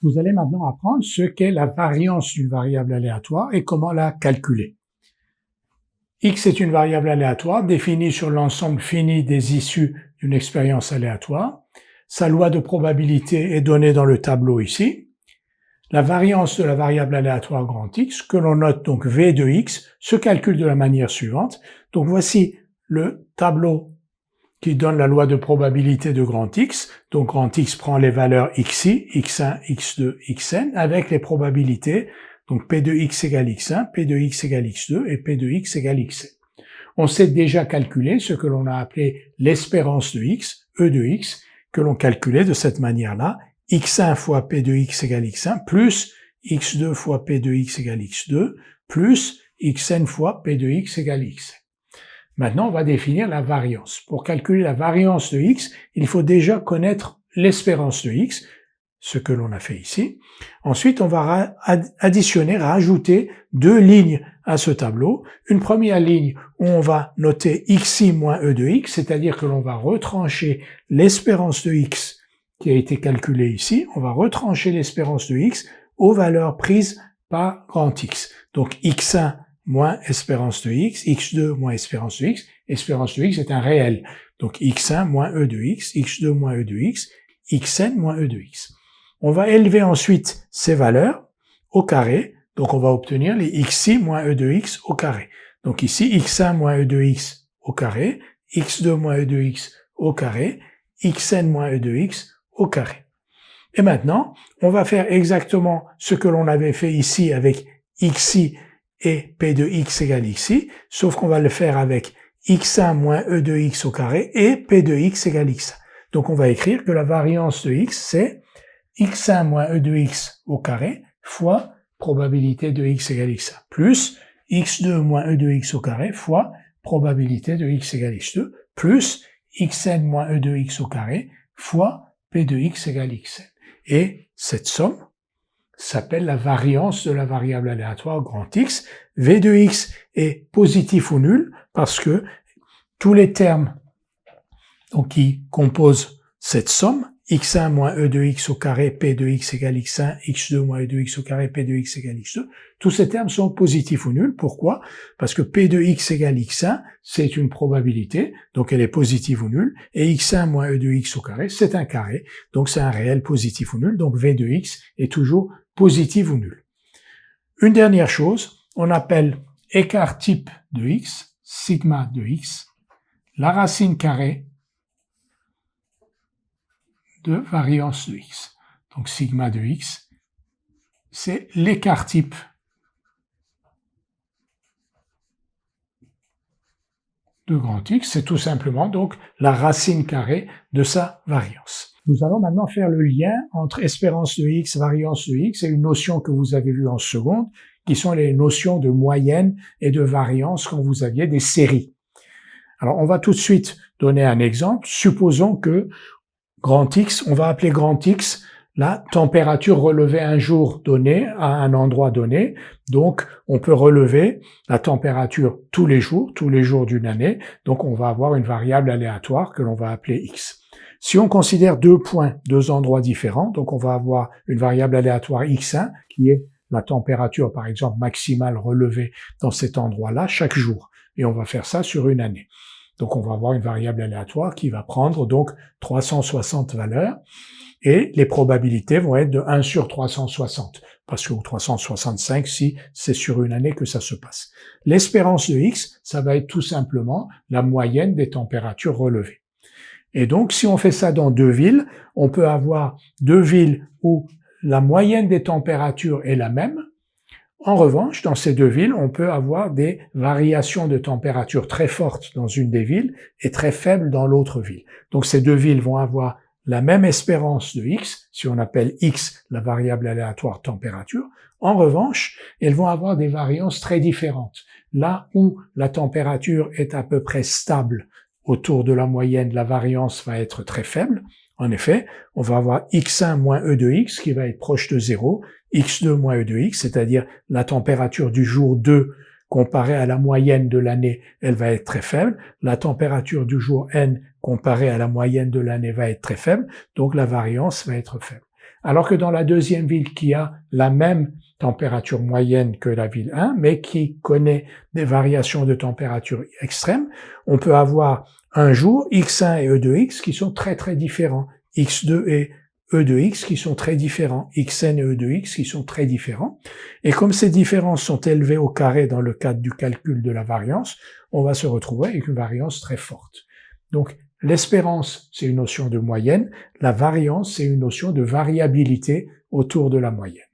Vous allez maintenant apprendre ce qu'est la variance d'une variable aléatoire et comment la calculer. X est une variable aléatoire définie sur l'ensemble fini des issues d'une expérience aléatoire. Sa loi de probabilité est donnée dans le tableau ici. La variance de la variable aléatoire grand X, que l'on note donc V de X, se calcule de la manière suivante. Donc voici le tableau qui donne la loi de probabilité de grand X. Donc grand X prend les valeurs xi, x1, x2, xn, avec les probabilités. Donc P de x égale x1, P de x égale x2 et P de x égale xn. On sait déjà calculer ce que l'on a appelé l'espérance de x, E de x, que l'on calculait de cette manière-là, x1 fois P de x égale x1, plus x2 fois P de x égale x2, plus xn fois P de x égale xn. Maintenant, on va définir la variance. Pour calculer la variance de x, il faut déjà connaître l'espérance de x, ce que l'on a fait ici. Ensuite, on va rajouter deux lignes à ce tableau. Une première ligne où on va noter xi moins e de x, c'est-à-dire que l'on va retrancher l'espérance de x qui a été calculée ici. On va retrancher l'espérance de x aux valeurs prises par grand X. Donc x1 moins espérance de x, x2 moins espérance de x. Espérance de x est un réel. Donc x1 moins e de x, x2 moins e de x, xn moins e de x. On va élever ensuite ces valeurs au carré. Donc on va obtenir les xi moins e de x au carré. Donc ici, x1 moins e de x au carré, x2 moins e de x au carré, xn moins e de x au carré. Et maintenant, on va faire exactement ce que l'on avait fait ici avec xi et P de x égale xi, sauf qu'on va le faire avec x1 moins e de x au carré et P de x égale x1. Donc on va écrire que la variance de x, c'est x1 moins e de x au carré fois probabilité de x égale x1, plus x2 moins e de x au carré fois probabilité de x égale x2, plus xn moins e de x au carré fois P de x égale xn. Et cette somme s'appelle la variance de la variable aléatoire grand X. V de x est positif ou nul parce que tous les termes donc, qui composent cette somme, x1 moins e de x au carré, P de x égale x1, x2 moins e de x au carré, P de x égale x2, tous ces termes sont positifs ou nuls. Pourquoi? Parce que P de x égale x1, c'est une probabilité, donc elle est positive ou nulle, et x1 moins e de x au carré, c'est un carré, donc c'est un réel positif ou nul, donc V de x est toujours positif ou nul. Une dernière chose, on appelle écart type de x, sigma de x, la racine carrée de variance de x. Donc sigma de x, c'est l'écart type de grand X, c'est tout simplement donc la racine carrée de sa variance. Nous allons maintenant faire le lien entre espérance de x, variance de x et une notion que vous avez vue en seconde, qui sont les notions de moyenne et de variance quand vous aviez des séries. Alors on va tout de suite donner un exemple. Supposons que grand X, on va appeler grand X la température relevée un jour donné à un endroit donné. Donc, on peut relever la température tous les jours d'une année. Donc, on va avoir une variable aléatoire que l'on va appeler X. Si on considère deux points, deux endroits différents, donc on va avoir une variable aléatoire X1 qui est la température, par exemple, maximale relevée dans cet endroit-là chaque jour. Et on va faire ça sur une année. Donc, on va avoir une variable aléatoire qui va prendre donc 360 valeurs et les probabilités vont être de 1 sur 360 parce que 365 si c'est sur une année que ça se passe. L'espérance de x, ça va être tout simplement la moyenne des températures relevées. Et donc, si on fait ça dans deux villes, on peut avoir deux villes où la moyenne des températures est la même. En revanche, dans ces deux villes, on peut avoir des variations de température très fortes dans une des villes et très faibles dans l'autre ville. Donc ces deux villes vont avoir la même espérance de x, si on appelle x la variable aléatoire température. En revanche, elles vont avoir des variances très différentes. Là où la température est à peu près stable autour de la moyenne, la variance va être très faible. En effet, on va avoir x1 moins e de x qui va être proche de 0, x2 moins e de x, c'est-à-dire la température du jour 2 comparée à la moyenne de l'année, elle va être très faible. La température du jour n comparée à la moyenne de l'année va être très faible, donc la variance va être faible. alors que dans la deuxième ville qui a la même température moyenne que la ville 1, mais qui connaît des variations de température extrêmes, on peut avoir un jour x1 et e de x qui sont très très différents, x2 et e de x qui sont très différents, xn et e de x qui sont très différents. Et comme ces différences sont élevées au carré dans le cadre du calcul de la variance, on va se retrouver avec une variance très forte. Donc, l'espérance, c'est une notion de moyenne, la variance, c'est une notion de variabilité autour de la moyenne.